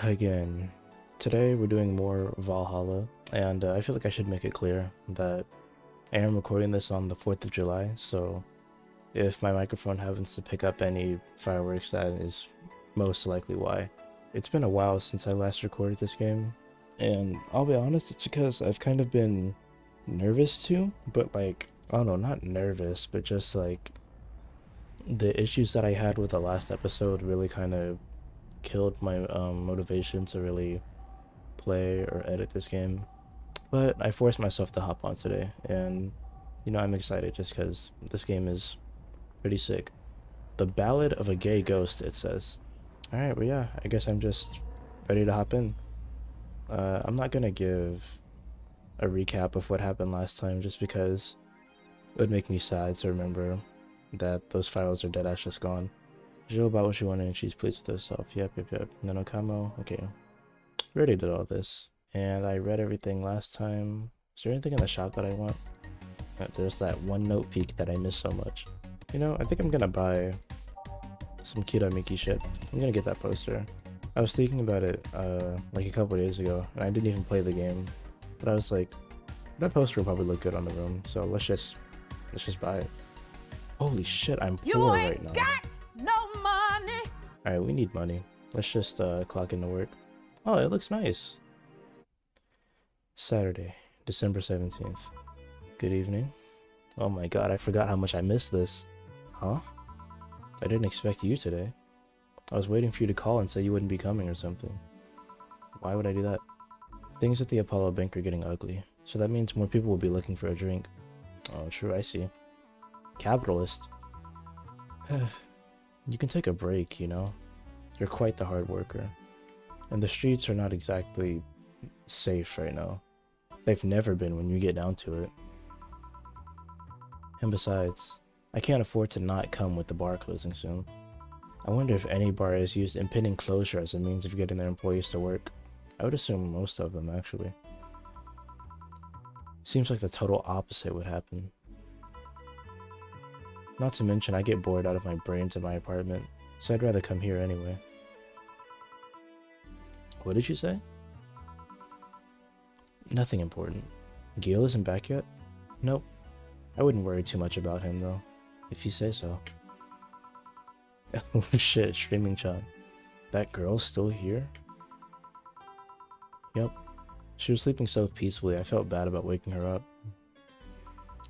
Again, today we're doing more Valhalla, and I feel like I should make it clear that I am recording this on the 4th of July, so if my microphone happens to pick up any fireworks, that is most likely why. It's been a while since I last recorded this game, and I'll be honest, it's because I've kind of been nervous too, but like, I don't know, not nervous, but just like, the issues that I had with the last episode really kind of killed my motivation to really play or edit this game. But I forced myself to hop on today, and you know, I'm excited just because this game is pretty sick. The Ballad of a Gay Ghost, it says. Alright, well yeah, I guess I'm just ready to hop in. I'm not gonna give a recap of what happened last time just because it would make me sad to remember that those files are dead ass just gone. Jill about what she wanted and she's pleased with herself. Yep. Nanokamo. Okay. We already did all this. And I read everything last time. Is there anything in the shop that I want? There's that one note peek that I miss so much. You know, I think I'm gonna buy some Kiramiki shit. I'm gonna get that poster. I was thinking about it like a couple days ago, and I didn't even play the game. But I was like, that poster will probably look good on the room, so let's just buy it. Holy shit, I'm poor right now. No money. Alright, we need money. Let's just clock into work. Oh, it looks nice. Saturday, December 17th. Good evening. Oh my god, I forgot how much I missed this. Huh? I didn't expect you today. I was waiting for you to call and say you wouldn't be coming or something. Why would I do that? Things at the Apollo Bank are getting ugly, so that means more people will be looking for a drink. Oh, true, I see. Capitalist. You can take a break, you know? You're quite the hard worker. And the streets are not exactly safe right now. They've never been when you get down to it. And besides, I can't afford to not come with the bar closing soon. I wonder if any bar has used impending closure as a means of getting their employees to work. I would assume most of them, actually. Seems like the total opposite would happen. Not to mention, I get bored out of my brains in my apartment, so I'd rather come here anyway. What did you say? Nothing important. Gil isn't back yet? Nope. I wouldn't worry too much about him, though, if you say so. Oh shit, streaming chat. That girl's still here? Yep. She was sleeping so peacefully, I felt bad about waking her up.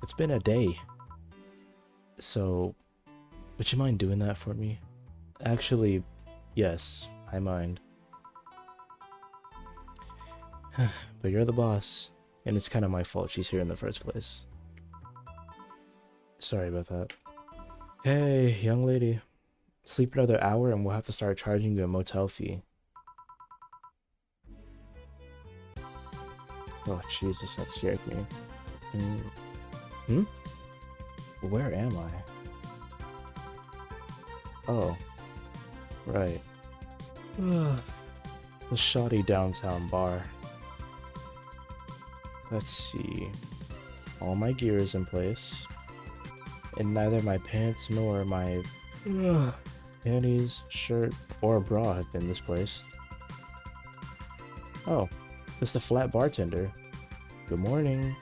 It's been a day. So, would you mind doing that for me? Actually, yes, I mind. But you're the boss, and it's kind of my fault she's here in the first place. Sorry about that. Hey, young lady. Sleep another hour and we'll have to start charging you a motel fee. Oh, Jesus, that scared me. Where am I? Oh, right. The shoddy downtown bar. Let's see. All my gear is in place. And neither my pants nor my panties, shirt, or bra have been misplaced. Oh, it's the flat bartender. Good morning.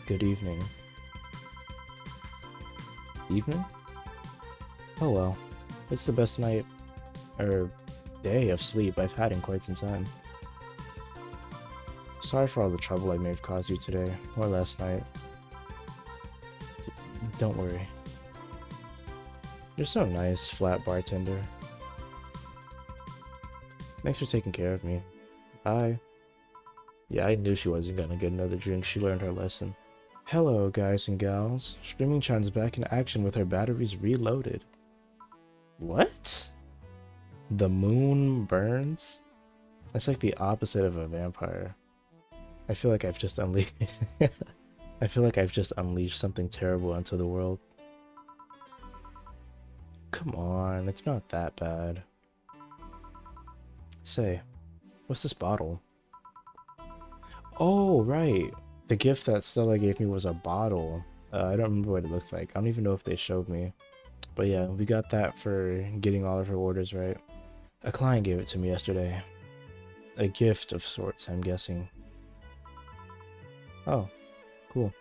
Good evening. Evening? Oh well, it's the best night, or day of sleep I've had in quite some time. Sorry for all the trouble I may have caused you today, or last night. Don't worry. You're so nice, flat bartender. Thanks for taking care of me. Bye. Yeah, I knew she wasn't gonna get another drink. She learned her lesson. Hello, guys and gals. Streaming Chan's back in action with her batteries reloaded. What? The moon burns? That's like the opposite of a vampire. I feel like I've just unleashed I feel like I've just unleashed something terrible into the world. Come on, it's not that bad. Say, what's this bottle? Oh, right. The gift that Stella gave me was a bottle. I don't remember what it looked like. I don't even know if they showed me. But yeah, we got that for getting all of her orders right. A client gave it to me yesterday. A gift of sorts, I'm guessing. Oh, cool.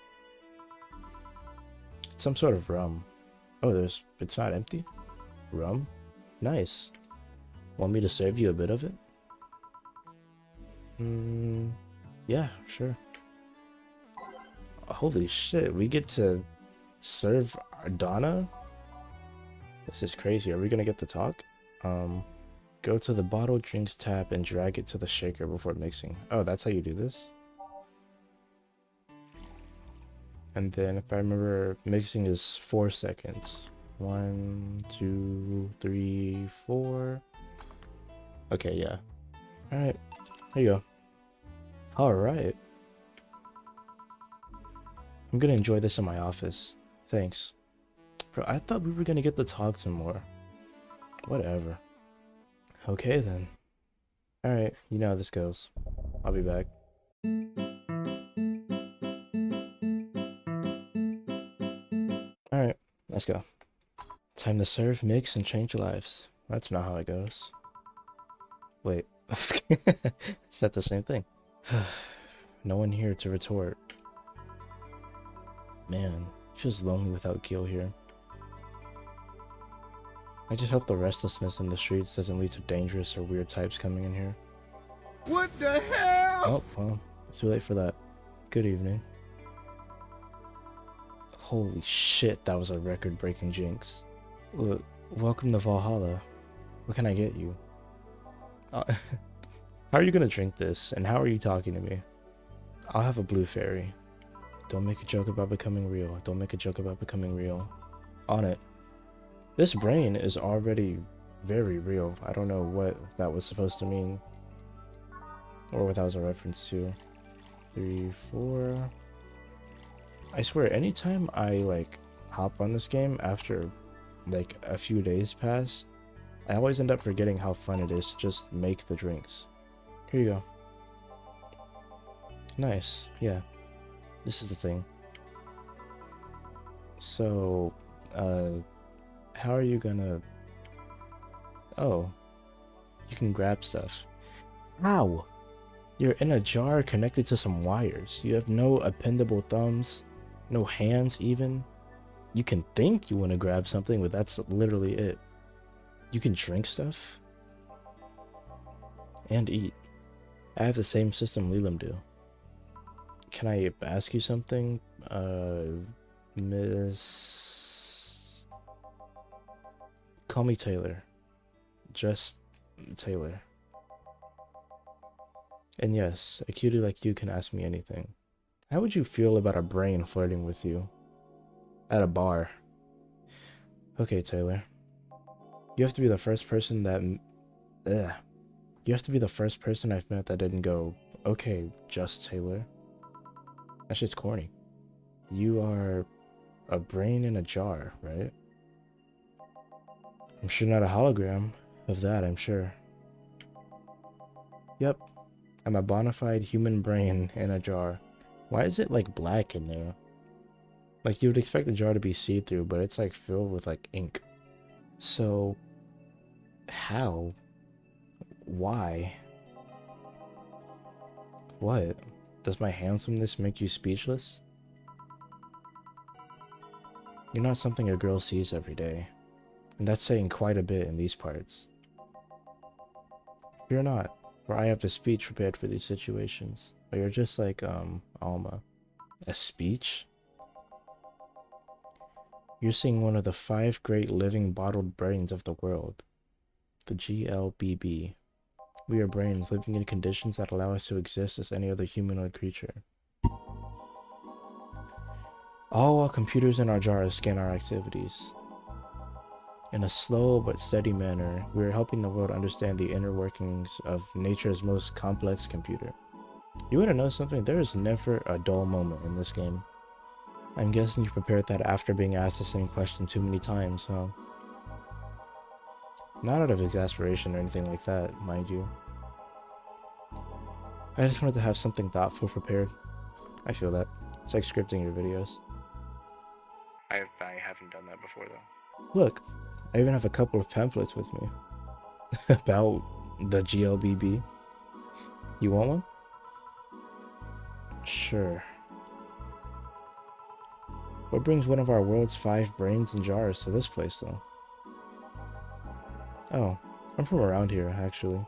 It's some sort of rum. Oh, it's not empty? Rum? Nice. Want me to serve you a bit of it? Yeah, sure. Holy shit, we get to serve Donna? This is crazy. Are we gonna get to talk? Go to the bottle drinks tap and drag it to the shaker before mixing. Oh, that's how you do this? And then if I remember, mixing is 4 seconds. 1, 2, 3, 4. Okay, yeah. Alright, there you go. Alright. I'm gonna enjoy this in my office. Thanks. Bro, I thought we were gonna get to talk some more. Whatever. Okay then. Alright, you know how this goes. I'll be back. Alright, let's go. Time to serve, mix, and change lives. That's not how it goes. Wait. Is that the same thing? No one here to retort. Man, it feels lonely without Gil here. I just hope the restlessness in the streets doesn't lead to dangerous or weird types coming in here. What the hell? Oh, well, it's too late for that. Good evening. Holy shit, that was a record-breaking jinx. Look, welcome to Valhalla. What can I get you? How are you gonna drink this, and how are you talking to me? I'll have a blue fairy. Don't make a joke about becoming real. Don't make a joke about becoming real. On it. This brain is already very real. I don't know what that was supposed to mean. Or what that was a reference to. 3, 4. I swear, anytime I like hop on this game after like a few days pass, I always end up forgetting how fun it is to just make the drinks. Here you go. Nice, yeah. This is the thing. So, how are you gonna... Oh, you can grab stuff. How? You're in a jar connected to some wires. You have no appendable thumbs, no hands even. You can think you want to grab something, but that's literally it. You can drink stuff and eat. I have the same system Leland do. Can I ask you something, Miss? Call me Taylor. Just Taylor. And yes, a cutie like you can ask me anything. How would you feel about a brain flirting with you? At a bar. Okay, Taylor. You have to be the first person that... You have to be the first person I've met that didn't go, okay, just Taylor. That's just corny. You are a brain in a jar, right? I'm sure not a hologram of that, I'm sure. Yep. I'm a bona fide human brain in a jar. Why is it like black in there? Like you would expect the jar to be see-through, but it's like filled with like ink. So, how? Why? What? Does my handsomeness make you speechless? You're not something a girl sees every day. And that's saying quite a bit in these parts. You're not, for I have a speech prepared for these situations. But you're just like, Alma. A speech? You're seeing one of the 5 great living bottled brains of the world. The GLBB. We are brains living in conditions that allow us to exist as any other humanoid creature. All while computers in our jars scan our activities. In a slow but steady manner, we are helping the world understand the inner workings of nature's most complex computer. You want to know something? There is never a dull moment in this game. I'm guessing you prepared that after being asked the same question too many times, huh? Not out of exasperation or anything like that, mind you. I just wanted to have something thoughtful prepared. I feel that. It's like scripting your videos. I haven't done that before though. Look, I even have a couple of pamphlets with me. About the GLBB? You want one? Sure. What brings one of our world's 5 brains and jars to this place, though? Oh, I'm from around here, actually.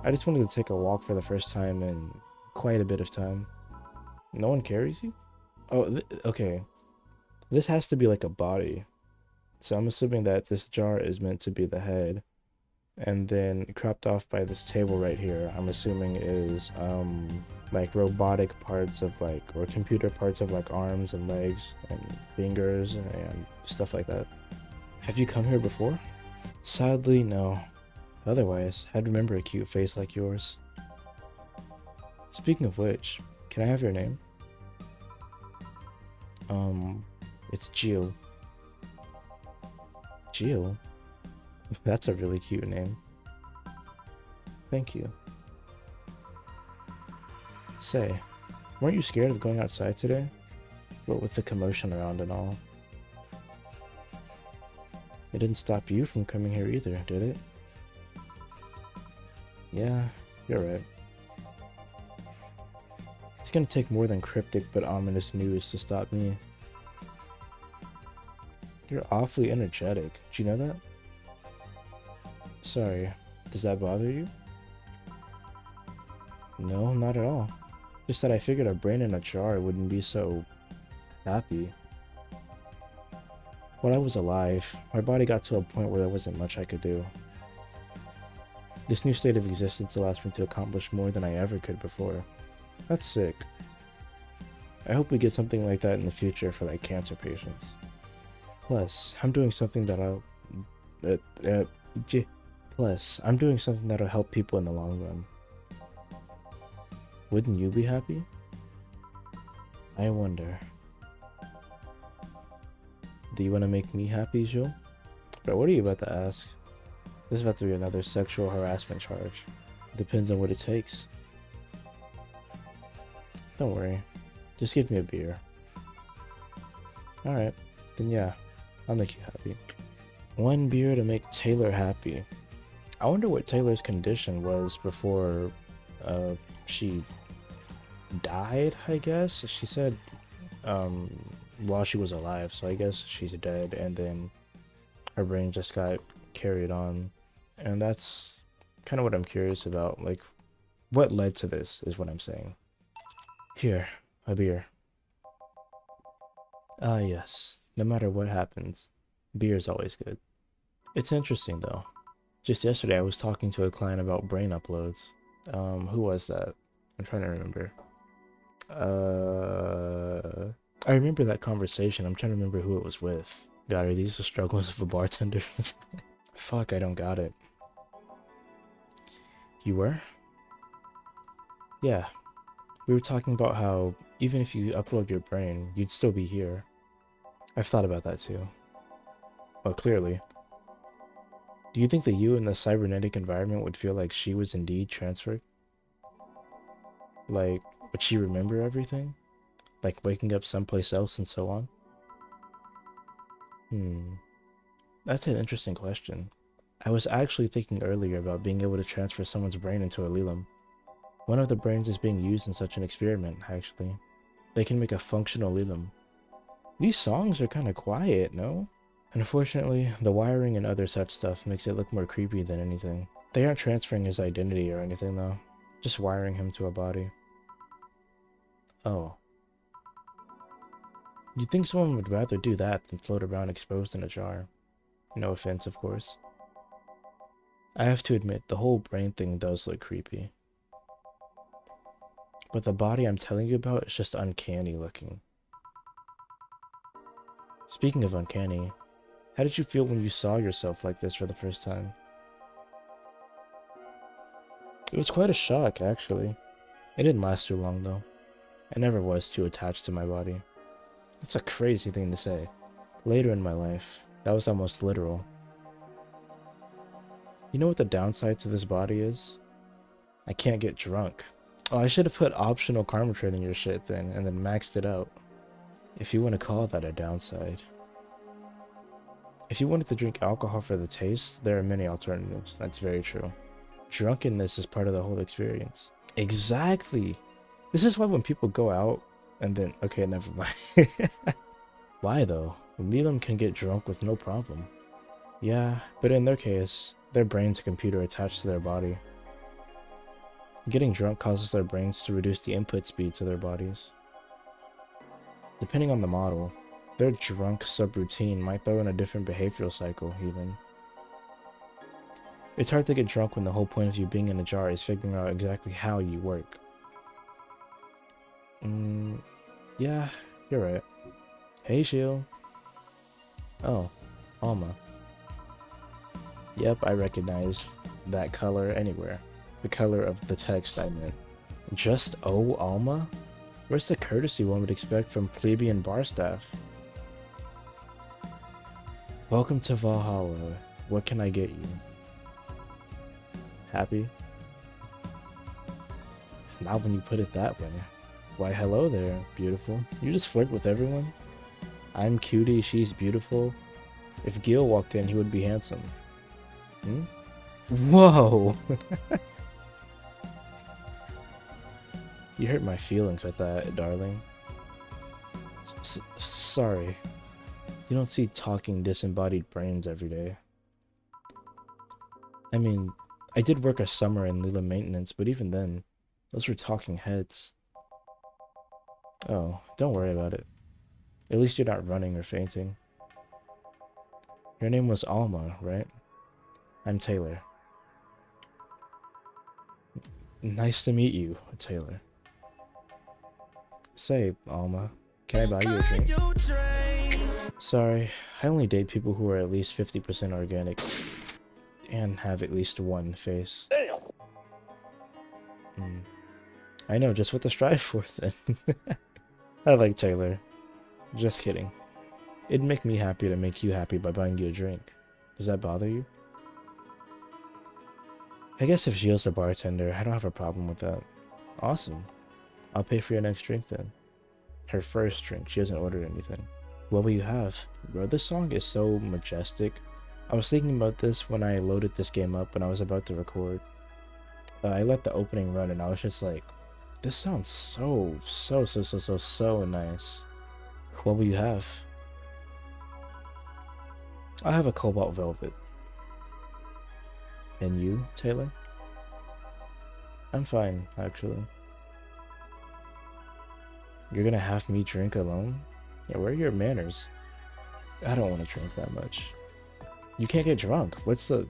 I just wanted to take a walk for the first time in quite a bit of time. No one carries you? Oh, okay. This has to be like a body. So I'm assuming that this jar is meant to be the head. And then cropped off by this table right here, I'm assuming is like robotic parts of like, or computer parts of like arms and legs and fingers and stuff like that. Have you come here before? Sadly, no. Otherwise, I'd remember a cute face like yours. Speaking of which, can I have your name? It's Gio. Gio? That's a really cute name. Thank you. Say, weren't you scared of going outside today? What with the commotion around and all? It didn't stop you from coming here either, did it? Yeah, you're right. It's gonna take more than cryptic but ominous news to stop me. You're awfully energetic. Did you know that? Sorry, does that bother you? No, not at all. Just that I figured a brain in a jar wouldn't be so happy. When I was alive, my body got to a point where there wasn't much I could do. This new state of existence allows me to accomplish more than I ever could before. That's sick. I hope we get something like that in the future for like cancer patients. Plus, I'm doing something that'll help people in the long run. Wouldn't you be happy? I wonder. Do you want to make me happy, Joe? Bro, what are you about to ask? This is about to be another sexual harassment charge. Depends on what it takes. Don't worry. Just give me a beer. Alright. Then yeah. I'll make you happy. 1 beer to make Taylor happy. I wonder what Taylor's condition was before she died, I guess? She said while she was alive, so I guess she's dead, and then her brain just got carried on. And that's kind of what I'm curious about, like what led to this is what I'm saying. Here, a beer. Ah yes, no matter what happens, beer's always good. It's interesting though. Just yesterday I was talking to a client about brain uploads. Who was that? I'm trying to remember. I remember that conversation. I'm trying to remember who it was with. God, are these the struggles of a bartender? Fuck, I don't got it. You were? Yeah. We were talking about how even if you upload your brain, you'd still be here. I've thought about that too. Well, clearly. Do you think that you in the cybernetic environment would feel like she was indeed transferred? Like, would she remember everything? Like waking up someplace else and so on? That's an interesting question. I was actually thinking earlier about being able to transfer someone's brain into a Lelam. One of the brains is being used in such an experiment, actually. They can make a functional Lelam. These songs are kind of quiet, no? Unfortunately, the wiring and other such stuff makes it look more creepy than anything. They aren't transferring his identity or anything though, just wiring him to a body. Oh. You'd think someone would rather do that than float around exposed in a jar. No offense, of course. I have to admit, the whole brain thing does look creepy. But the body I'm telling you about is just uncanny looking. Speaking of uncanny, how did you feel when you saw yourself like this for the first time? It was quite a shock, actually. It didn't last too long, though. I never was too attached to my body. That's a crazy thing to say. Later in my life, that was almost literal. You know what the downside to this body is? I can't get drunk. Oh, I should have put optional karma trade in your shit then, and then maxed it out. If you want to call that a downside. If you wanted to drink alcohol for the taste, there are many alternatives. That's very true. Drunkenness is part of the whole experience. Exactly! This is why when people go out and then... Okay, never mind. Why though? Leland can get drunk with no problem. Yeah, but in their case, their brain's a computer attached to their body. Getting drunk causes their brains to reduce the input speed to their bodies. Depending on the model, their drunk subroutine might throw in a different behavioral cycle, even. It's hard to get drunk when the whole point of you being in a jar is figuring out exactly how you work. Yeah, you're right. Hey, Shield. Oh, Alma. Yep, I recognize that color anywhere. The color of the text I meant. Just oh, Alma? Where's the courtesy one would expect from plebeian bar staff? Welcome to Valhalla. What can I get you? Happy? Not when you put it that way. Why, hello there, beautiful. You just flirt with everyone? I'm cutie, she's beautiful. If Gil walked in, he would be handsome. Hmm? Whoa! You hurt my feelings with that, darling. Sorry. You don't see talking disembodied brains every day. I mean, I did work a summer in Leland maintenance, but even then, those were talking heads. Oh, don't worry about it. At least you're not running or fainting. Your name was Alma, right? I'm Taylor. Nice to meet you, Taylor. Say, Alma, can I buy you a drink? Sorry, I only date people who are at least 50% organic and have at least one face. I know just what to strive for then. I like Taylor. Just kidding. It'd make me happy to make you happy by buying you a drink. Does that bother you? I guess if Gilles the bartender, I don't have a problem with that. Awesome. I'll pay for your next drink then. Her first drink. She hasn't ordered anything. What will you have? Bro, this song is so majestic. I was thinking about this when I loaded this game up when I was about to record. I let the opening run and I was just like, this sounds so nice. What will you have? I'll have a cobalt velvet. And you, Taylor? I'm fine, actually. You're gonna have me drink alone? Yeah, where are your manners? I don't want to drink that much. You can't get drunk. What's the...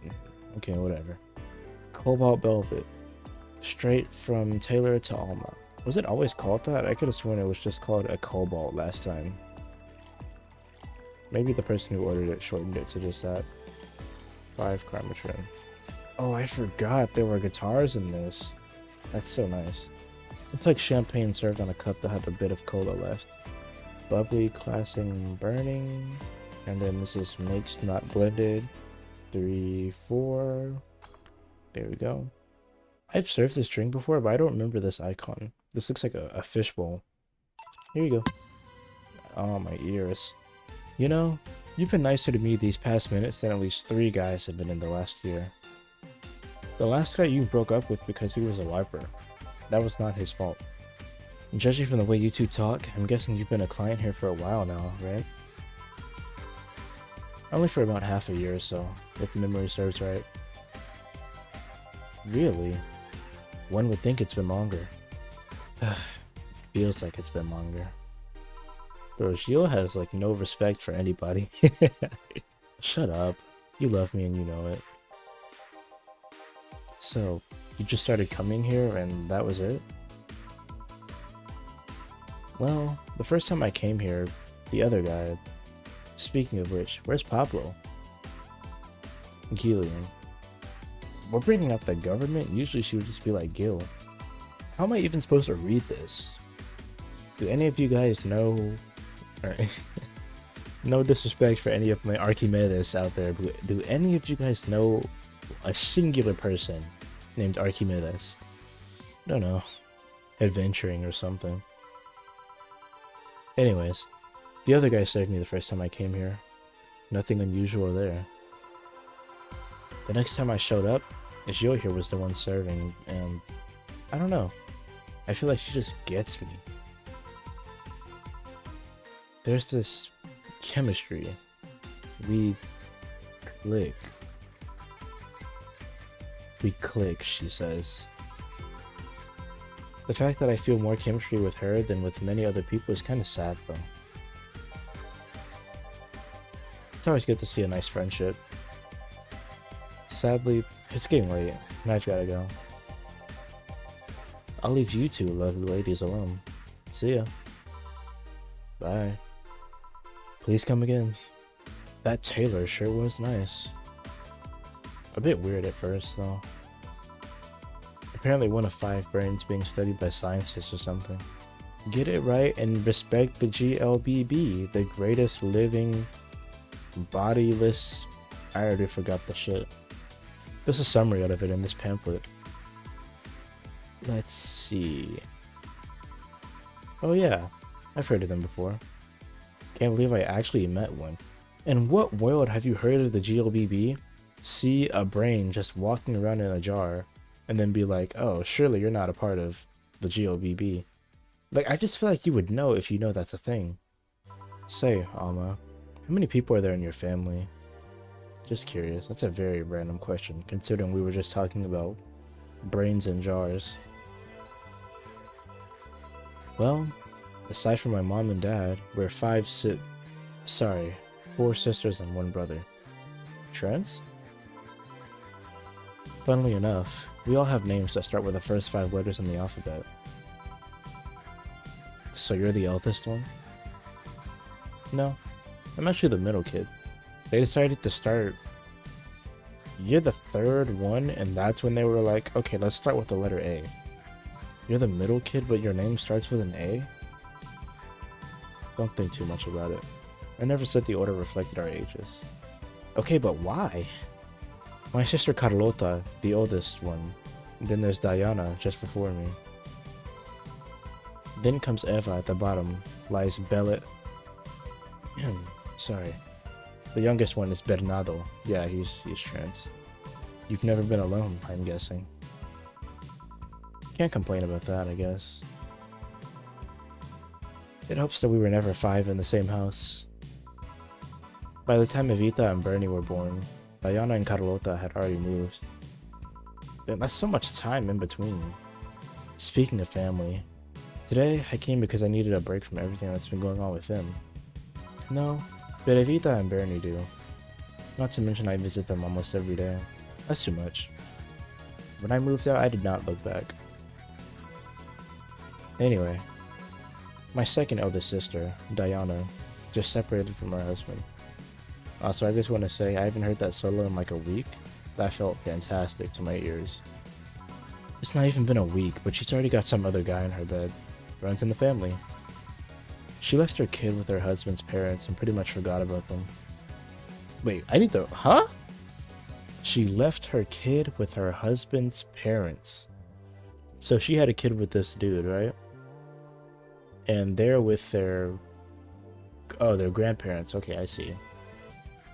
Okay, whatever. Cobalt velvet. Straight from Taylor to Alma. Was it always called that? I could have sworn it was just called a cobalt last time. Maybe the person who ordered it shortened it to just that. 5 Karmatron. Oh, I forgot there were guitars in this. That's so nice. It's like champagne served on a cup that had a bit of cola left. Bubbly, classing, burning. And then this is mixed, not blended. 3, 4. There we go. I've served this drink before, but I don't remember this icon. This looks like a fishbowl. Here you go. Oh, my ears. You know, you've been nicer to me these past minutes than at least 3 guys have been in the last year. The last guy you broke up with because he was a wiper. That was not his fault. Judging from the way you two talk, I'm guessing you've been a client here for a while now, right? Only for about half a year or so, if memory serves right. Really? One would think it's been longer. Feels like it's been longer. Bro, Gio has like no respect for anybody. Shut up. You love me and you know it. So, you just started coming here and that was it? Well, the first time I came here, the other guy... Speaking of which, where's Pablo? Gillian. We're bringing up the government? Usually she would just be like, Gil. How am I even supposed to read this? Do any of you guys know... No disrespect for any of my Archimedes out there, but do any of you guys know a singular person named Archimedes? I don't know. Adventuring or something. Anyways, the other guy served me the first time I came here. Nothing unusual there. The next time I showed up, Gio here was the one serving, and I don't know. I feel like she just gets me. There's this chemistry. We click. We click, she says. The fact that I feel more chemistry with her than with many other people is kind of sad, though. It's always good to see a nice friendship. Sadly, it's getting late, and I've gotta go. I'll leave you two lovely ladies alone. See ya. Bye. Please come again. That tailor sure was nice. A bit weird at first, though. Apparently 1 of 5 brains being studied by scientists or something. Get it right and respect the GLBB, the greatest living, bodiless... I already forgot the shit. There's a summary out of it in this pamphlet. Let's see... Oh yeah, I've heard of them before. Can't believe I actually met one. In what world have you heard of the GLBB? See a brain just walking around in a jar, and then be like, oh, surely you're not a part of the GLBB. Like, I just feel like you would know if you know that's a thing. Say, Alma, how many people are there in your family? Just curious. That's a very random question, considering we were just talking about brains in jars. Well, aside from my mom and dad, we're 4 sisters and 1 brother. Trents? Funnily enough, we all have names that start with the first 5 letters in the alphabet. So you're the eldest one? No, I'm actually the middle kid. They decided to start... You're the 3rd one, and that's when they were like, okay, let's start with the letter A. You're the middle kid, but your name starts with an A? Don't think too much about it. I never said the order reflected our ages. Okay, but why? My sister Carlota, the oldest one. Then there's Diana, just before me. Then comes Eva at the bottom, lies Bella... Sorry. The youngest one is Bernardo. Yeah, he's trans. You've never been alone, I'm guessing. Can't complain about that, I guess. It helps that we were never 5 in the same house. By the time Evita and Bernie were born, Diana and Carlota had already moved. Man, that's so much time in between. Speaking of family, today I came because I needed a break from everything that's been going on with them. No, but Evita and Bernie do. Not to mention I visit them almost every day. That's too much. When I moved out, I did not look back. Anyway, my second eldest sister, Diana, just separated from her husband. Also, I just want to say I haven't heard that solo in like a week. That felt fantastic to my ears. It's not even been a week, but she's already got some other guy in her bed. Runs in the family. She left her kid with her husband's parents and pretty much forgot about them. Wait, I need to... Huh? She left her kid with her husband's parents. So she had a kid with this dude, right? And they're with their... Oh, their grandparents. Okay, I see.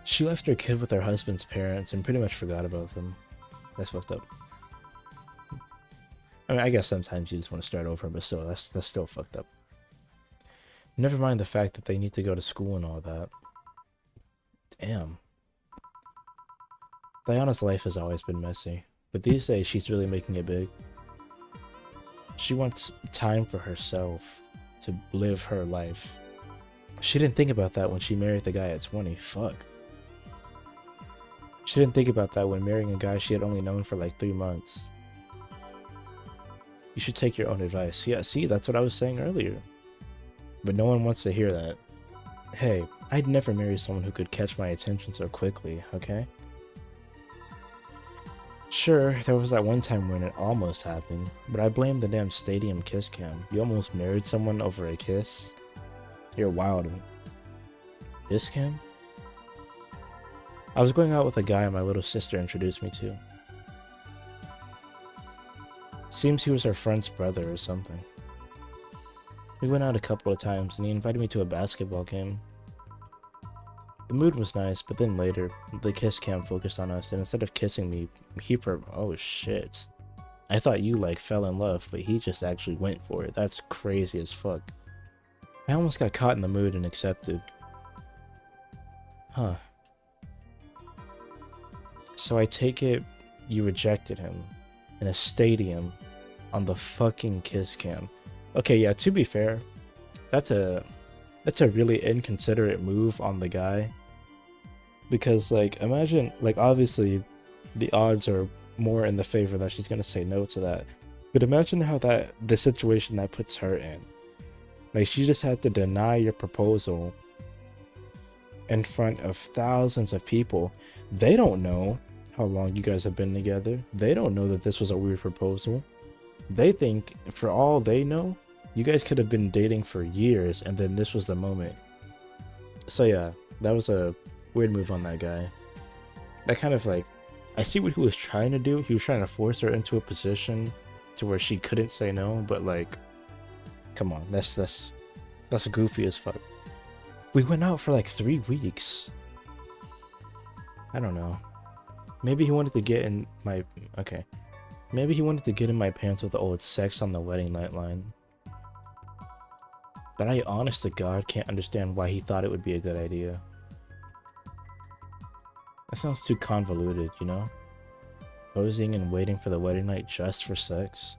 She left her kid with her husband's parents and pretty much forgot about them. That's fucked up. I mean, I guess sometimes you just want to start over, but still, that's still fucked up. Never mind the fact that they need to go to school and all that. Damn. Diana's life has always been messy, but these days she's really making it big. She wants time for herself, to live her life. She didn't think about that when she married the guy at 20. Fuck. She didn't think about that when marrying a guy she had only known for like 3 months. You should take your own advice. Yeah, see, that's what I was saying earlier. But no one wants to hear that. Hey, I'd never marry someone who could catch my attention so quickly, okay? Sure, there was that one time when it almost happened, but I blame the damn stadium kiss cam. You almost married someone over a kiss? You're wild. Kiss cam? I was going out with a guy my little sister introduced me to. Seems he was her friend's brother or something. We went out a couple of times and he invited me to a basketball game. The mood was nice, but then later, the kiss cam focused on us, and instead of kissing me, oh shit. I thought you, like, fell in love, but he just actually went for it. That's crazy as fuck. I almost got caught in the mood and accepted. Huh. So I take it you rejected him in a stadium on the fucking kiss cam. Okay, yeah, to be fair, that's a really inconsiderate move on the guy. Because, like, imagine, like, obviously, the odds are more in the favor that she's gonna say no to that. But imagine how the situation that puts her in. Like, she just had to deny your proposal in front of thousands of people. They don't know how long you guys have been together. They don't know that this was a weird proposal. They think, for all they know, you guys could have been dating for years, and then this was the moment. So yeah, that was a weird move on that guy. That kind of, like, I see what he was trying to do. He was trying to force her into a position to where she couldn't say no, but, like, come on, that's goofy as fuck. We went out for like 3 weeks. I don't know. Maybe he wanted to get in my Maybe he wanted to get in my pants with the old sex on the wedding night line. But I honest to God can't understand why he thought it would be a good idea. That sounds too convoluted, you know? Posing and waiting for the wedding night just for sex.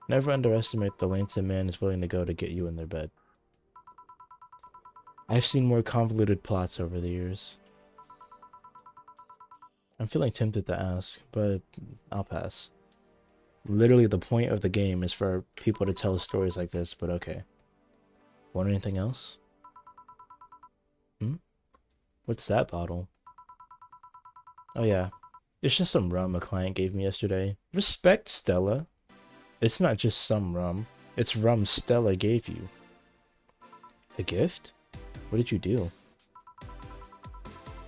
Never underestimate the lengths a man is willing to go to get you in their bed. I've seen more convoluted plots over the years. I'm feeling tempted to ask, but I'll pass. Literally the point of the game is for people to tell stories like this, but okay. Want anything else? What's that bottle? Oh yeah, it's just some rum a client gave me yesterday. Respect, Stella. It's not just some rum, it's rum Stella gave you. A gift? What did you do?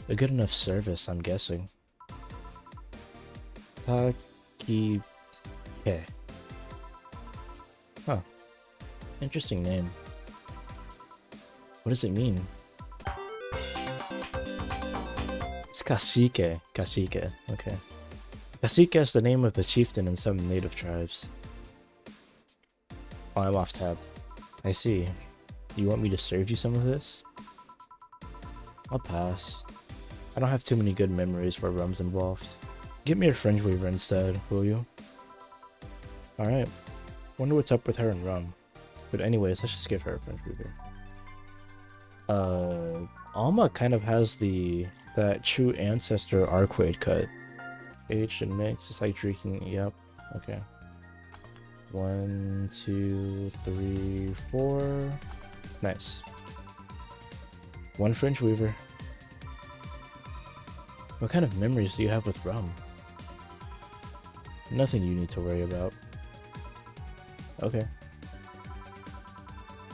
A good enough service, I'm guessing. Taki... Okay. Huh. Interesting name. What does it mean? It's Cacique. Cacique. Okay. Cacique is the name of the chieftain in some native tribes. Oh, I'm off tab. I see. You want me to serve you some of this? I'll pass. I don't have too many good memories where rum's involved. Get me a fringe weaver instead, will you? Alright. Wonder what's up with her and rum. But anyways, let's just give her a fringe weaver. Alma kind of has that true ancestor arcade cut. Aged and mixed, it's like drinking, yep. Okay. 1, 2, 3, 4. Nice. 1 fringe weaver. What kind of memories do you have with rum? Nothing you need to worry about. Okay.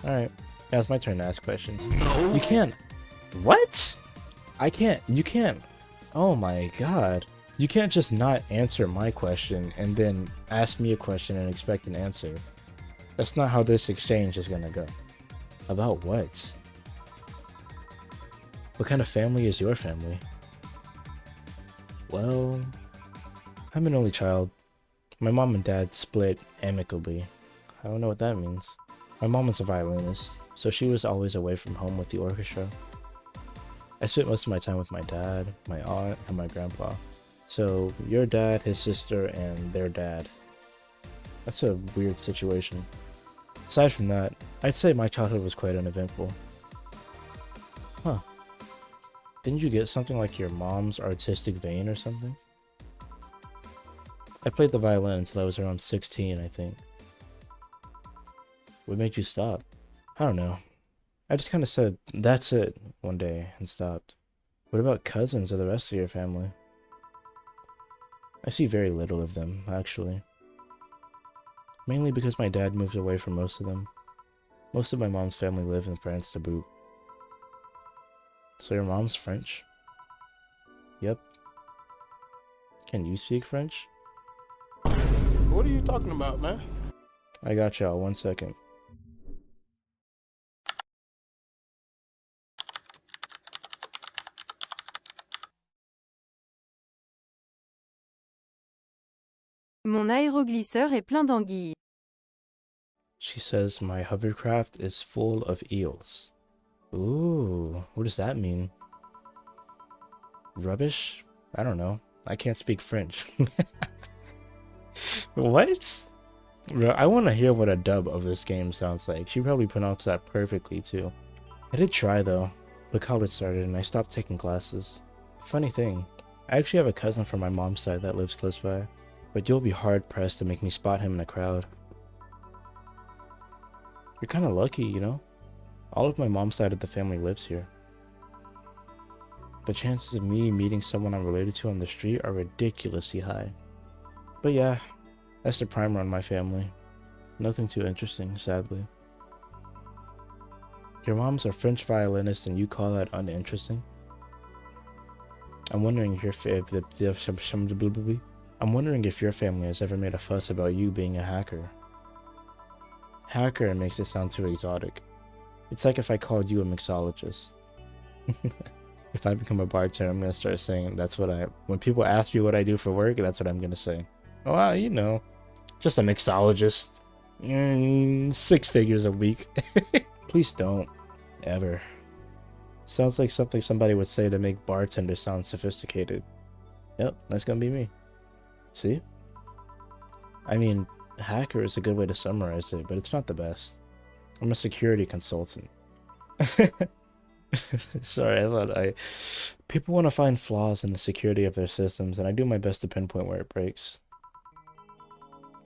Alright. Now it's my turn to ask questions. No. You can't. What? I can't. You can't. Oh my god. You can't just not answer my question and then ask me a question and expect an answer. That's not how this exchange is gonna go. About what? What kind of family is your family? Well, I'm an only child. My mom and dad split amicably. I don't know what that means. My mom was a violinist, so she was always away from home with the orchestra. I spent most of my time with my dad, my aunt, and my grandpa. So, your dad, his sister, and their dad. That's a weird situation. Aside from that, I'd say my childhood was quite uneventful. Huh. Didn't you get something like your mom's artistic vein or something? I played the violin until I was around 16, I think. What made you stop? I don't know. I just kind of said, that's it, one day, and stopped. What about cousins or the rest of your family? I see very little of them, actually. Mainly because my dad moved away from most of them. Most of my mom's family live in France to boot. So your mom's French? Yep. Can you speak French? What are you talking about, man? I got y'all, 1 second. Mon aéroglisseur est plein d'anguilles. She says my hovercraft is full of eels. Ooh, what does that mean? Rubbish? I don't know. I can't speak French. What? Bro, I want to hear what a dub of this game sounds like. She probably pronounced that perfectly too. I did try though, but college started and I stopped taking classes. Funny thing, I actually have a cousin from my mom's side that lives close by, but you'll be hard pressed to make me spot him in a crowd. You're kind of lucky, you know? All of my mom's side of the family lives here. The chances of me meeting someone I'm related to on the street are ridiculously high. But yeah, that's the primer on my family. Nothing too interesting, sadly. Your mom's a French violinist and you call that uninteresting? I'm wondering if your family has ever made a fuss about you being a hacker. Hacker makes it sound too exotic. It's like if I called you a mixologist. If I become a bartender, I'm gonna start saying when people ask me what I do for work, that's what I'm gonna say. Oh, well, you know, just a mixologist. 6 figures a week. Please don't. Ever. Sounds like something somebody would say to make bartender sound sophisticated. Yep, that's gonna be me. See? I mean, hacker is a good way to summarize it, but it's not the best. I'm a security consultant. Sorry, people want to find flaws in the security of their systems, and I do my best to pinpoint where it breaks.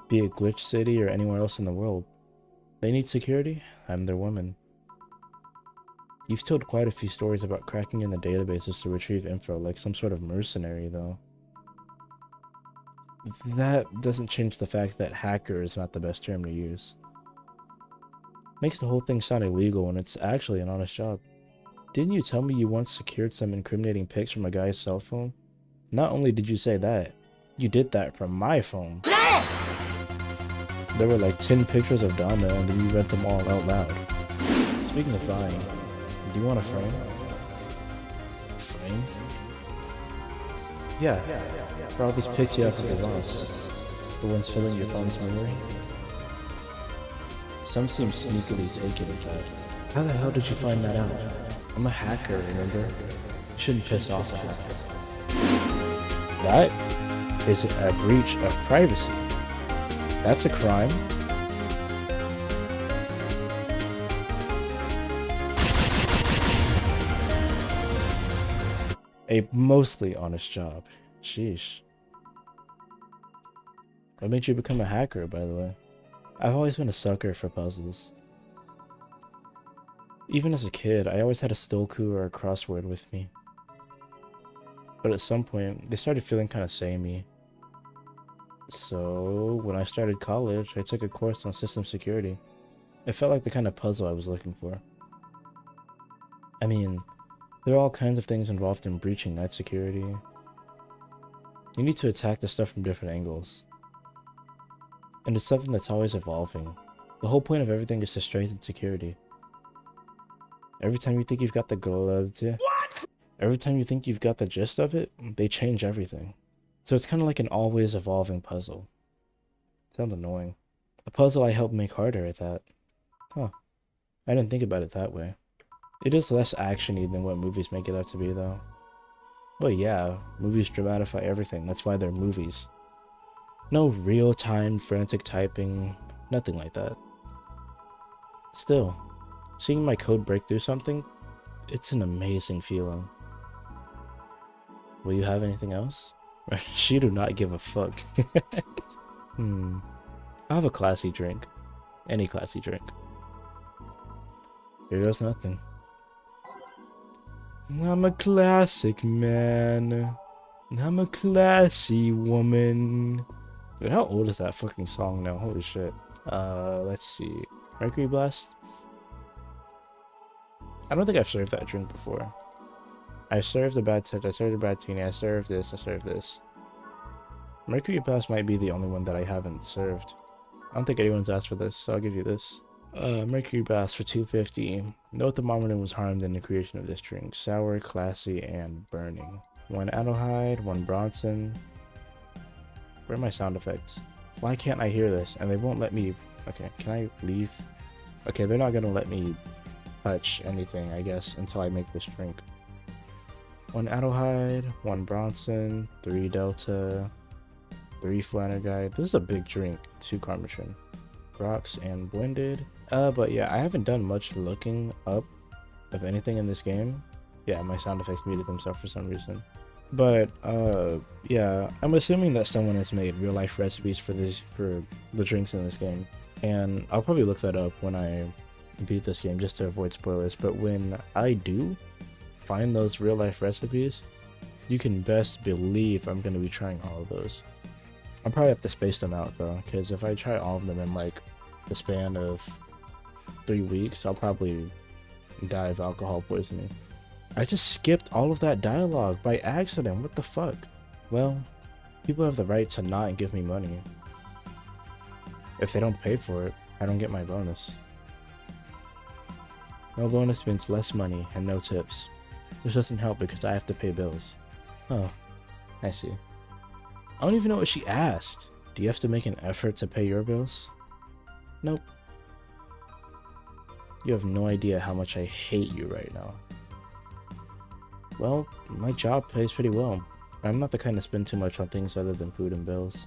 Be it Glitch City or anywhere else in the world. They need security, I'm their woman. You've told quite a few stories about cracking in the databases to retrieve info like some sort of mercenary, though. That doesn't change the fact that hacker is not the best term to use. Makes the whole thing sound illegal when it's actually an honest job. Didn't you tell me you once secured some incriminating pics from a guy's cell phone? Not only did you say that, you did that from my phone. There were like 10 pictures of Donna and then you read them all out loud. Speaking of dying, do you want a frame? Frame? Yeah, for all these pics you have of the boss. The ones filling your phone's memory. Some seem sneakily taken with that. How the hell did you find that out? I'm a hacker, remember? Shouldn't piss off a hacker. That is a breach of privacy. That's a crime. A mostly honest job. Sheesh. What made you become a hacker, by the way? I've always been a sucker for puzzles. Even as a kid, I always had a Sudoku or a crossword with me. But at some point, they started feeling kind of samey. So, when I started college, I took a course on system security. It felt like the kind of puzzle I was looking for. I mean, there are all kinds of things involved in breaching net security. You need to attack the stuff from different angles. And it's something that's always evolving. The whole point of everything is to strengthen security. Every time you think you've got every time you think you've got the gist of it, they change everything. So it's kind of like an always evolving puzzle. Sounds annoying. A puzzle I help make harder at that. Huh. I didn't think about it that way. It is less action-y than what movies make it out to be, though. Well, yeah, movies dramatify everything. That's why they're movies. No real-time frantic typing, nothing like that. Still, seeing my code break through something, it's an amazing feeling. Will you have anything else? She do not give a fuck. I'll have a classy drink. Any classy drink. Here goes nothing. I'm a classic man. I'm a classy woman. Dude, how old is that fucking song now? Holy shit. Let's see. Mercury Blast? I don't think I've served that drink before. I served a bad touch, I served a bad teeny, I served this, I served this. Mercury Blast might be the only one that I haven't served. I don't think anyone's asked for this, so I'll give you this. Mercury Blast for $2.50. No thermometer was harmed in the creation of this drink. Sour, classy, and burning. 1 Adelhyde, 1 Bronson. Where are my sound effects? Why can't I hear this? And they won't let me... Okay, can I leave? Okay, they're not gonna let me touch anything, I guess, until I make this drink. 1 Adelhyde, 1 Bronson, 3 Delta, 3 Flannerguide. This is a big drink. 2 Carmatrin. Rocks and blended. But yeah, I haven't done much looking up of anything in this game. Yeah, my sound effects muted themselves for some reason. But yeah, I'm assuming that someone has made real life recipes for the drinks in this game. And I'll probably look that up when I beat this game just to avoid spoilers. But when I do find those real life recipes, you can best believe I'm going to be trying all of those. I'll probably have to space them out though, because if I try all of them in like the span of 3 weeks, I'll probably die of alcohol poisoning. I just skipped all of that dialogue by accident. What the fuck? Well, people have the right to not give me money. If they don't pay for it, I don't get my bonus. No bonus means less money and no tips. This doesn't help because I have to pay bills. Oh, I see. I don't even know what she asked. Do you have to make an effort to pay your bills? Nope. You have no idea how much I hate you right now. Well, my job pays pretty well. I'm not the kind to spend too much on things other than food and bills.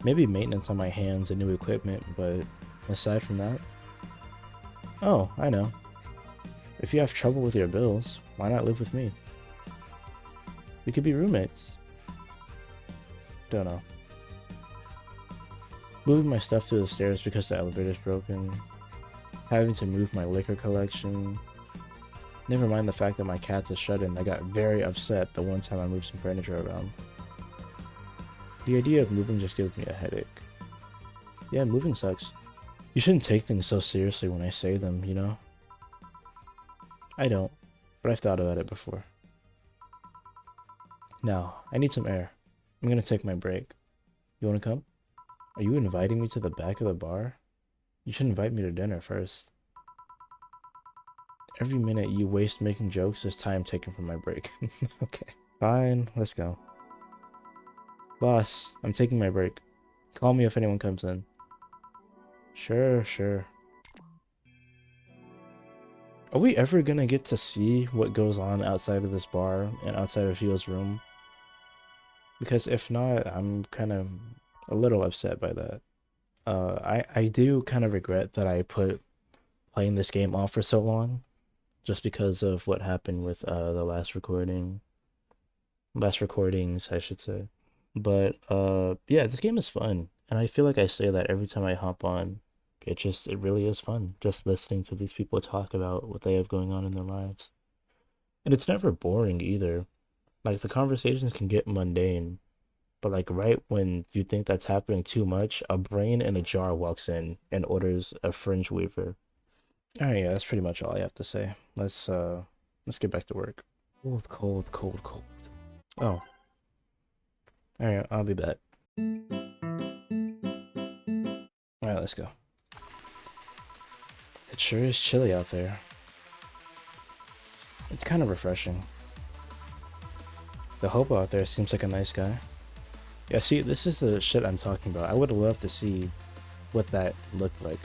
Maybe maintenance on my hands and new equipment, but aside from that... Oh, I know. If you have trouble with your bills, why not live with me? We could be roommates. Don't know. Moving my stuff through the stairs because the elevator's broken. Having to move my liquor collection. Never mind the fact that my cat's a shut-in. I got very upset the one time I moved some furniture around. The idea of moving just gives me a headache. Yeah, moving sucks. You shouldn't take things so seriously when I say them, you know? I don't, but I've thought about it before. Now, I need some air. I'm gonna take my break. You wanna come? Are you inviting me to the back of the bar? You should invite me to dinner first. Every minute you waste making jokes is time taken from my break. Okay. Fine, let's go. Boss, I'm taking my break. Call me if anyone comes in. Sure. Are we ever gonna get to see what goes on outside of this bar and outside of Gio's room? Because if not, I'm kind of a little upset by that. I do kind of regret that I put playing this game off for so long. Just because of what happened with the last recordings, I should say. But yeah, this game is fun, and I feel like I say that every time I hop on. It really is fun, just listening to these people talk about what they have going on in their lives. And it's never boring either. Like, the conversations can get mundane, but like right when you think that's happening too much, a brain in a jar walks in and orders a fringe weaver. Alright, yeah, that's pretty much all I have to say. Let's get back to work. Cold. Oh. Alright, I'll be back. Alright, let's go. It sure is chilly out there. It's kind of refreshing. The hobo out there seems like a nice guy. Yeah, see, this is the shit I'm talking about. I would have loved to see what that looked like.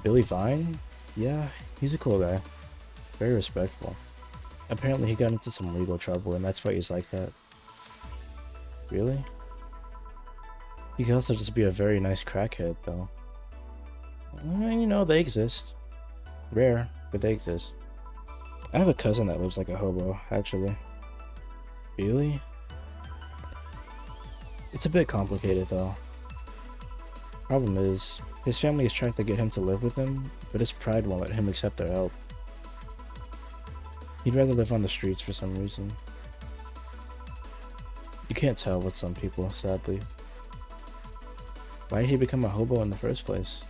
Billy Vine? Yeah, he's a cool guy. Very respectful. Apparently he got into some legal trouble and that's why he's like that. Really? He could also just be a very nice crackhead, though. You know, they exist. Rare, but they exist. I have a cousin that lives like a hobo, actually. Really? It's a bit complicated, though. Problem is, his family is trying to get him to live with them, but his pride won't let him accept their help. He'd rather live on the streets for some reason. You can't tell with some people, sadly. Why did he become a hobo in the first place?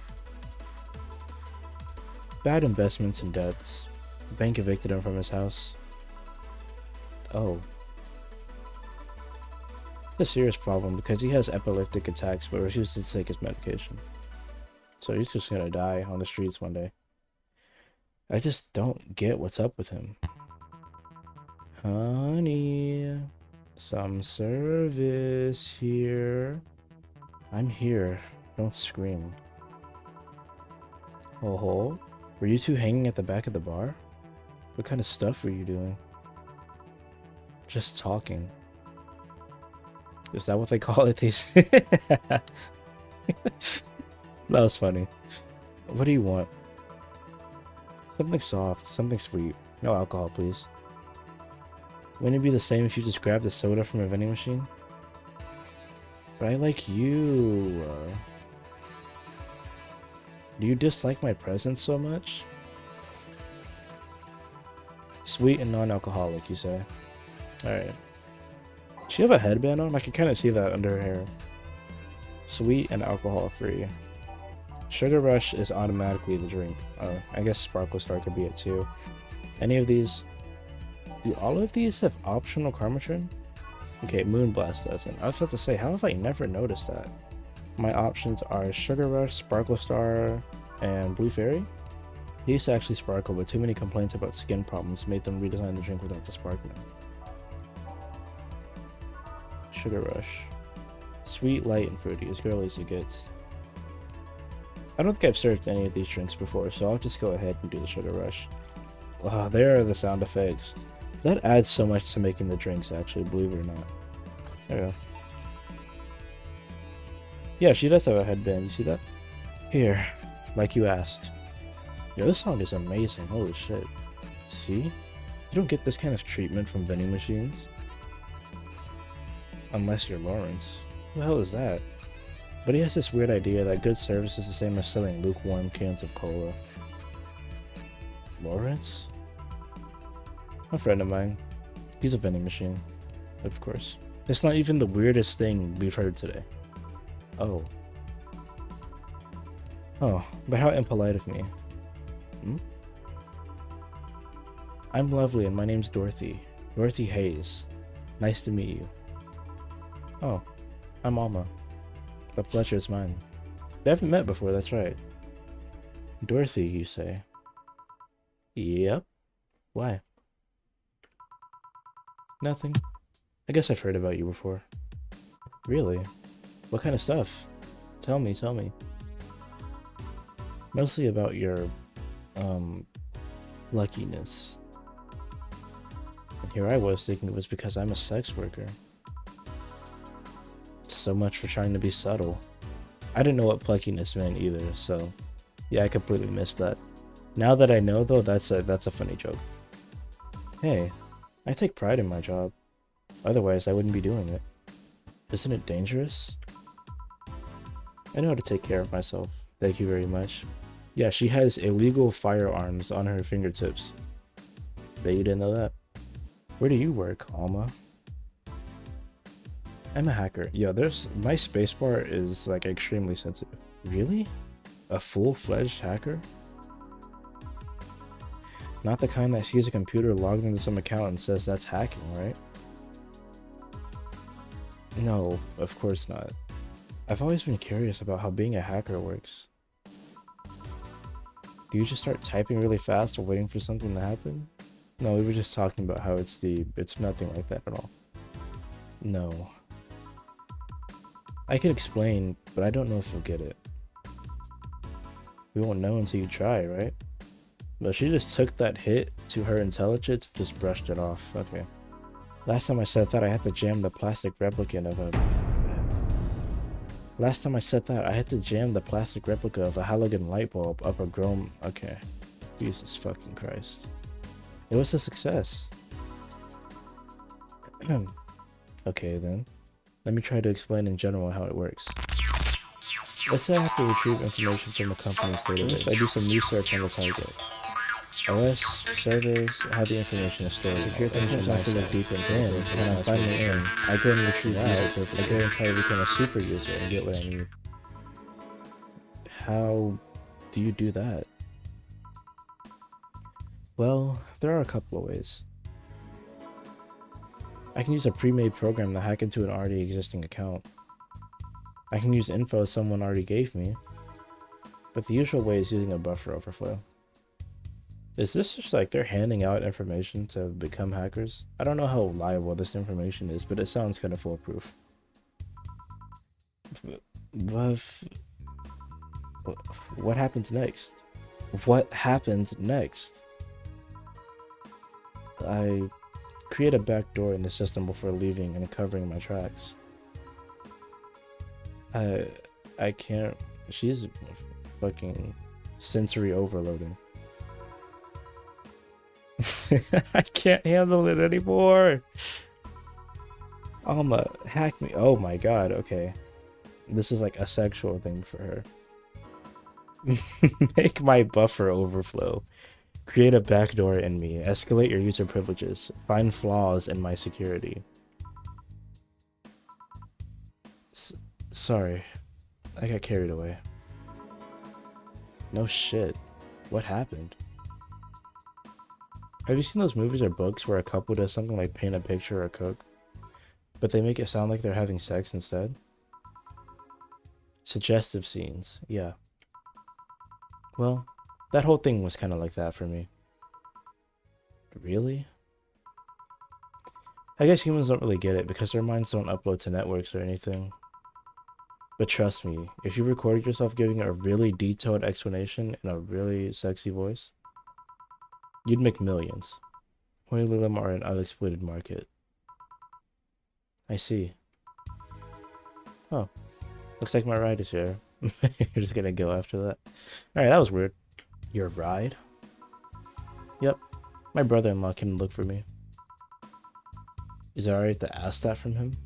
Bad investments and debts. The bank evicted him from his house. Oh. It's a serious problem because he has epileptic attacks but refuses to take his medication. So he's just gonna die on the streets one day. I just don't get what's up with him. Honey. Some service here. I'm here. Don't scream. Oh, were you two hanging at the back of the bar? What kind of stuff were you doing? Just talking. Is that what they call it these? That was funny. What do you want? Something soft, something sweet. No alcohol, please. Wouldn't it be the same if you just grabbed a soda from a vending machine? But I like you. Do you dislike my presence so much? Sweet and non-alcoholic, you say? Alright. Does she have a headband on? I can kind of see that under her hair. Sweet and alcohol-free. Sugar Rush is automatically the drink. I guess Sparkle Star could be it too. Any of these? Do all of these have optional karma trim? Okay, Moonblast doesn't. I was about to say, how have I never noticed that? My options are Sugar Rush, Sparkle Star, and Blue Fairy. They used to actually sparkle, but too many complaints about skin problems made them redesign the drink without the sparkling. Sugar Rush. Sweet, light, and fruity, as girly as it gets. I don't think I've served any of these drinks before, so I'll just go ahead and do the Sugar Rush. Wow, there are the sound effects. That adds so much to making the drinks, actually, believe it or not. There we go. Yeah, she does have a headband, you see that? Here, like you asked. Yo, this song is amazing, holy shit. See? You don't get this kind of treatment from vending machines. Unless you're Lawrence. Who the hell is that? But he has this weird idea that good service is the same as selling lukewarm cans of cola. Lawrence? A friend of mine. He's a vending machine. Of course. It's not even the weirdest thing we've heard today. Oh. Oh, but how impolite of me. Hmm? I'm lovely and my name's Dorothy. Dorothy Hayes. Nice to meet you. Oh, I'm Alma. The pleasure is mine. They haven't met before, that's right. Dorothy, you say? Yep. Why? Nothing. I guess I've heard about you before. Really? What kind of stuff? Tell me, tell me. Mostly about your, luckiness. And here I was thinking it was because I'm a sex worker. So much for trying to be subtle. I didn't know what pluckiness meant either, so yeah, I completely missed that. Now that I know though, that's a funny joke. Hey, I take pride in my job. Otherwise, I wouldn't be doing it. Isn't it dangerous? I know how to take care of myself. Thank you very much. Yeah, she has illegal firearms on her fingertips. Bet you didn't know that. Where do you work, Alma? I'm a hacker. Yeah, my spacebar is like extremely sensitive. Really? A full-fledged hacker? Not the kind that sees a computer logged into some account and says that's hacking, right? No, of course not. I've always been curious about how being a hacker works. Do you just start typing really fast or waiting for something to happen? No, we were just talking about how it's nothing like that at all. No. I could explain, but I don't know if you'll get it. We won't know until you try, right? But she just took that hit to her intelligence and just brushed it off. Okay. Last time I said that, I had to jam the plastic replica of a halogen light bulb up a chrome. Okay. Jesus fucking Christ. It was a success. Okay then. Let me try to explain in general how it works. Let's say I have to retrieve information from the company's database. I do some research on the target. OS, servers, how the information is stored. Secure things I have to look deeper into. Then, when I'm finally in, I go and retrieve that. I go and try to become a super user and get what I need. How do you do that? Well, there are a couple of ways. I can use a pre-made program to hack into an already existing account. I can use info someone already gave me, but the usual way is using a buffer overflow. Is this just like they're handing out information to become hackers? I don't know how reliable this information is, but it sounds kind of foolproof. What happens next? What happens next? I create a backdoor in the system before leaving and covering my tracks. I can't. She's fucking sensory overloading. I can't handle it anymore. Alma, hack me. Oh my god, okay. This is like a sexual thing for her. Make my buffer overflow. Create a backdoor in me. Escalate your user privileges. Find flaws in my security. Sorry. I got carried away. No shit. What happened? Have you seen those movies or books where a couple does something like paint a picture or cook, but they make it sound like they're having sex instead? Suggestive scenes, yeah. Well, that whole thing was kind of like that for me. Really? I guess humans don't really get it because their minds don't upload to networks or anything. But trust me, if you recorded yourself giving a really detailed explanation in a really sexy voice, you'd make millions. Many of them are an unexploited market. I see. Oh, looks like my ride is here. You're just gonna go after that. Alright, that was weird. Your ride? Yep. My brother-in-law came to look for me. Is it alright to ask that from him?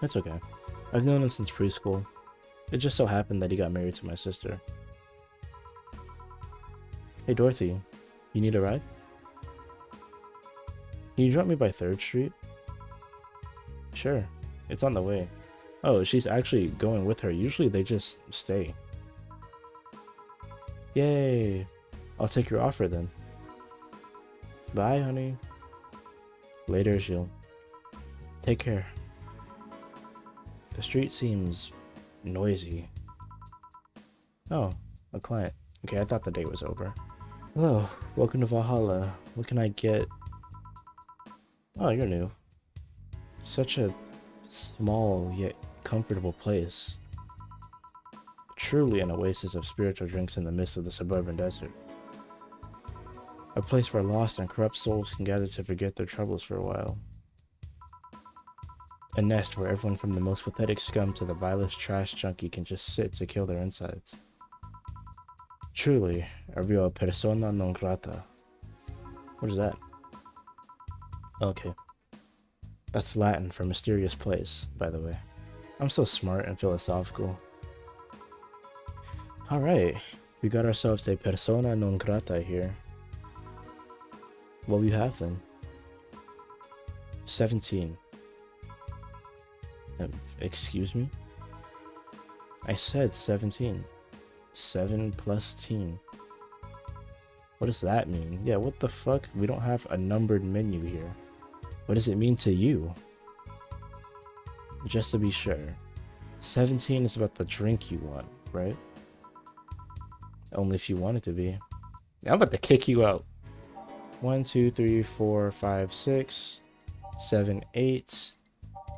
That's okay. I've known him since preschool. It just so happened that he got married to my sister. Hey Dorothy, you need a ride? Can you drop me by 3rd Street? Sure, it's on the way. Oh, she's actually going with her. Usually they just stay. Yay! I'll take your offer then. Bye, honey. Later, Jill. Take care. The street seems noisy. Oh, a client. Okay, I thought the day was over. Hello, welcome to Valhalla. What can I get? Oh, you're new. Such a small yet comfortable place. Truly an oasis of spiritual drinks in the midst of the suburban desert. A place where lost and corrupt souls can gather to forget their troubles for a while. A nest where everyone from the most pathetic scum to the vilest trash junkie can just sit to kill their insides. Truly, a real persona non grata. What is that? Okay. That's Latin for mysterious place, by the way. I'm so smart and philosophical. Alright, we got ourselves a persona non grata here. What will you have then? 17. Excuse me? I said 17. 7 plus teen. What does that mean? Yeah, what the fuck? We don't have a numbered menu here. What does it mean to you? Just to be sure. 17 is about the drink you want, right? Only if you want it to be. I'm about to kick you out. 1, 2, 3, 4, 5, 6, 7, 8,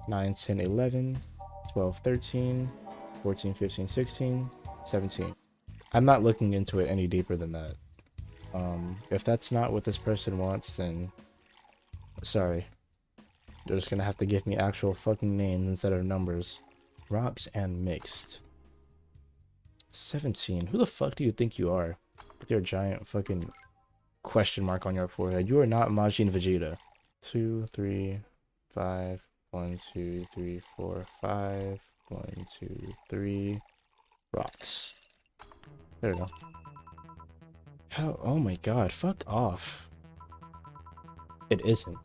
9, 10, 11, 12, 13, 14, 15, 16, 17. I'm not looking into it any deeper than that. If that's not what this person wants, then sorry. They're just gonna have to give me actual fucking names instead of numbers. Rocks and mixed. 17. Who the fuck do you think you are? With your giant fucking question mark on your forehead. You are not Majin Vegeta. 2, 3, 5. 1, 2, 3, 4, 5. 1, 2, 3. Rocks. There we go. How? Oh my god, fuck off. It isn't.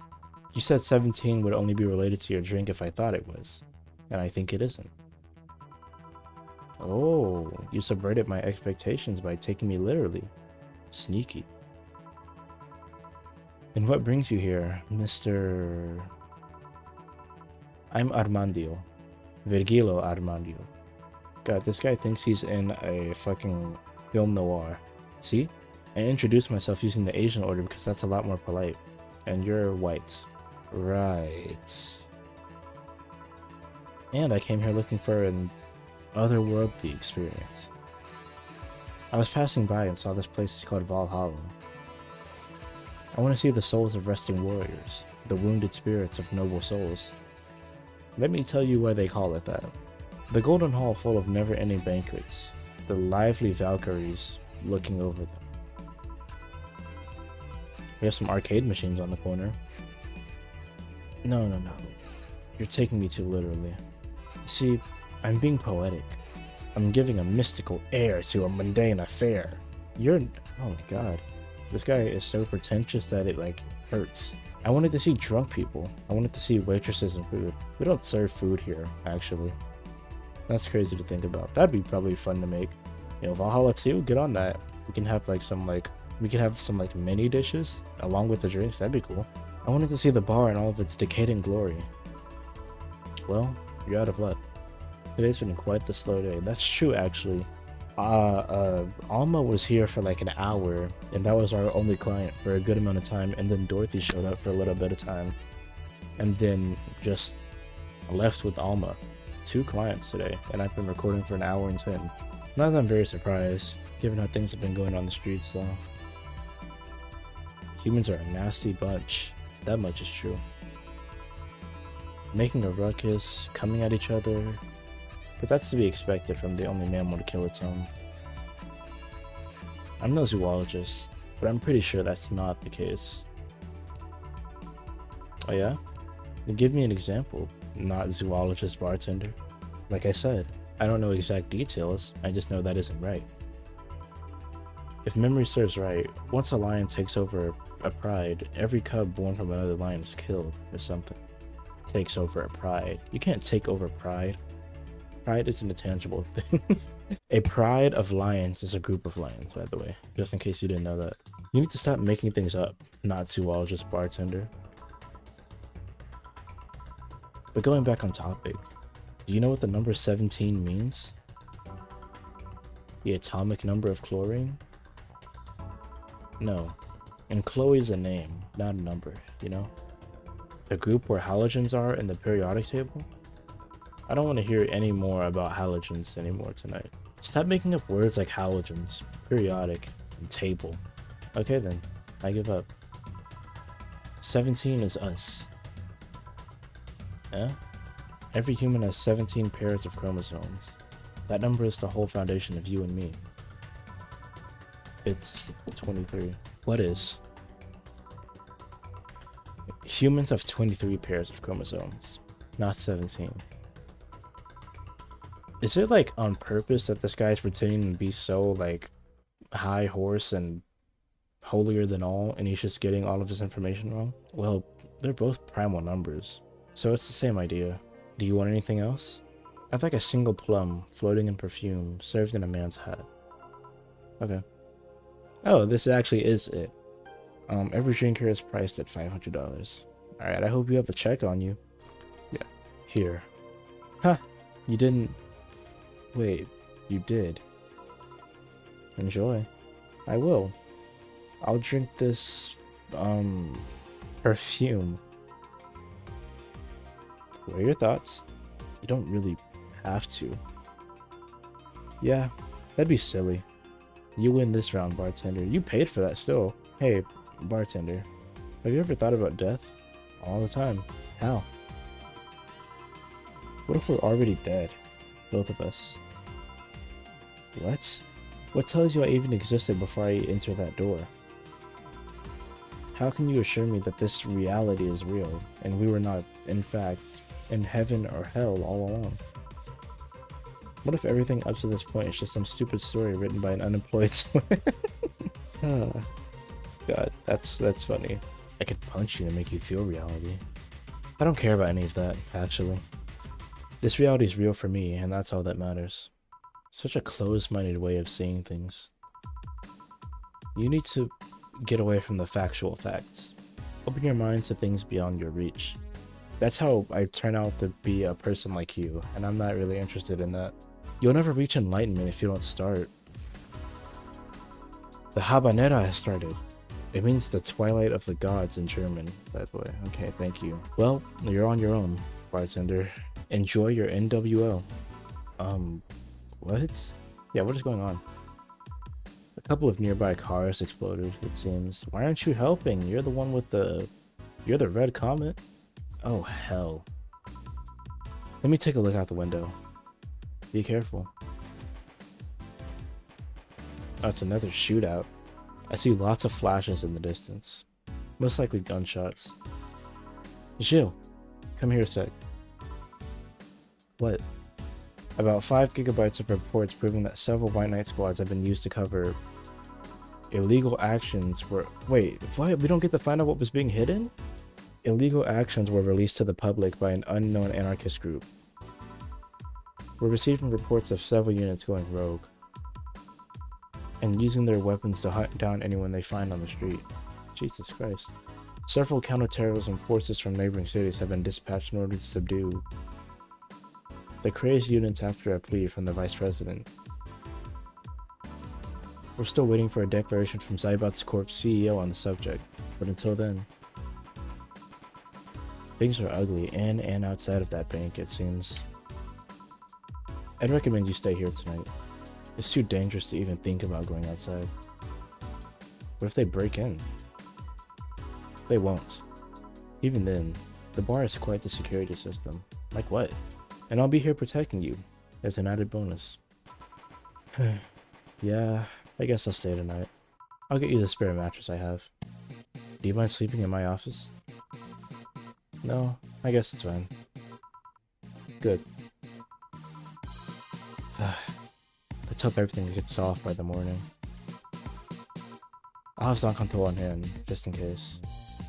You said 17 would only be related to your drink if I thought it was. And I think it isn't. Oh, you subverted my expectations by taking me literally. Sneaky. And what brings you here, Mr... I'm Armandio. Virgilio Armandio. God, this guy thinks he's in a fucking film noir. See? I introduced myself using the Asian order because that's a lot more polite. And you're white. Right. And I came here looking for an otherworldly experience. I was passing by and saw this place is called Valhalla. I want to see the souls of resting warriors, the wounded spirits of noble souls. Let me tell you why they call it that. The golden hall full of never-ending banquets, the lively Valkyries looking over them. We have some arcade machines on the corner. No. You're taking me too literally. See, I'm being poetic. I'm giving a mystical air to a mundane affair. Oh my god. This guy is so pretentious that it like hurts. I wanted to see drunk people. I wanted to see waitresses and food. We don't serve food here, actually. That's crazy to think about. That'd be probably fun to make. You know, Valhalla 2, get on that. We can have some mini dishes along with the drinks. That'd be cool. I wanted to see the bar in all of its decadent glory. Well, you're out of luck. Today's been quite the slow day. That's true, actually. Alma was here for like an hour, and that was our only client for a good amount of time, and then Dorothy showed up for a little bit of time, and then just left with Alma. 2 clients today, and I've been recording for an hour and 10. Not that I'm very surprised, given how things have been going on the streets, though. Humans are a nasty bunch. That much is true. Making a ruckus, coming at each other, but that's to be expected from the only mammal to kill its own. I'm no zoologist, but I'm pretty sure that's not the case. Oh yeah? Then give me an example, not zoologist bartender. Like I said, I don't know exact details, I just know that isn't right. If memory serves right, once a lion takes over a pride, every cub born from another lion is killed, or something. Takes over a pride. You can't take over pride. Pride isn't a tangible thing. A pride of lions is a group of lions, by the way, just in case you didn't know that. You need to stop making things up, not zoologist bartender. But going back on topic, do you know what the number 17 means? The atomic number of chlorine? No. And Chloe's a name, not a number, you know? The group where halogens are in the periodic table? I don't want to hear any more about halogens anymore tonight. Stop making up words like halogens, periodic, and table. Okay then, I give up. 17 is us. Yeah? Every human has 17 pairs of chromosomes. That number is the whole foundation of you and me. It's 23. What is? Humans have 23 pairs of chromosomes, not 17. Is it like on purpose that this guy's pretending to be so like high horse and holier than all, and he's just getting all of his information wrong? Well, they're both primal numbers, so it's the same idea. Do you want anything else? I'd like a single plum floating in perfume served in a man's hat. Okay. Oh, this actually is it. Every drink here is priced at $500. Alright, I hope you have a check on you. Yeah. Here. Huh. You didn't... Wait. You did. Enjoy. I will. I'll drink this... perfume. What are your thoughts? You don't really have to. Yeah, that'd be silly. You win this round, bartender. You paid for that still. Hey, bartender. Have you ever thought about death? All the time. How? What if we're already dead? Both of us. What? What tells you I even existed before I enter that door? How can you assure me that this reality is real, and we were not, in fact, in heaven or hell all along? What if everything up to this point is just some stupid story written by an unemployed God, that's funny. I could punch you and make you feel reality. I don't care about any of that, actually. This reality is real for me, and that's all that matters. Such a closed-minded way of seeing things. You need to get away from the factual facts. Open your mind to things beyond your reach. That's how I turn out to be a person like you, and I'm not really interested in that. You'll never reach enlightenment if you don't start. The Habanera has started. It means the twilight of the gods in German, by the way. Okay, thank you. Well, you're on your own, bartender. Enjoy your NWO. What? Yeah, what is going on? A couple of nearby cars exploded, it seems. Why aren't you helping? You're the one with the... You're the red comet? Oh, hell. Let me take a look out the window. Be careful. Oh, it's another shootout. I see lots of flashes in the distance. Most likely gunshots. Gilles, come here a sec. What? About 5 gigabytes of reports proving that several White Knight squads have been used to cover illegal actions were... Wait, what? We don't get to find out what was being hidden? Illegal actions were released to the public by an unknown anarchist group. We're receiving reports of several units going rogue and using their weapons to hunt down anyone they find on the street. Jesus Christ. Several counterterrorism forces from neighboring cities have been dispatched in order to subdue the crazed units after a plea from the Vice President. We're still waiting for a declaration from Zybot's Corp's CEO on the subject, but until then, things are ugly in and outside of that bank, it seems. I'd recommend you stay here tonight. It's too dangerous to even think about going outside. What if they break in? They won't. Even then, the bar has quite the security system. Like what? And I'll be here protecting you, as an added bonus. Yeah, I guess I'll stay tonight. I'll get you the spare mattress I have. Do you mind sleeping in my office? No, I guess it's fine. Good. Let's hope everything gets solved by the morning. I'll have Zankanto on hand, just in case.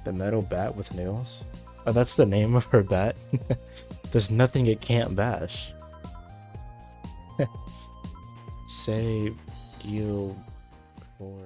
The metal bat with nails? Oh, that's the name of her bat? There's nothing it can't bash. Say you for...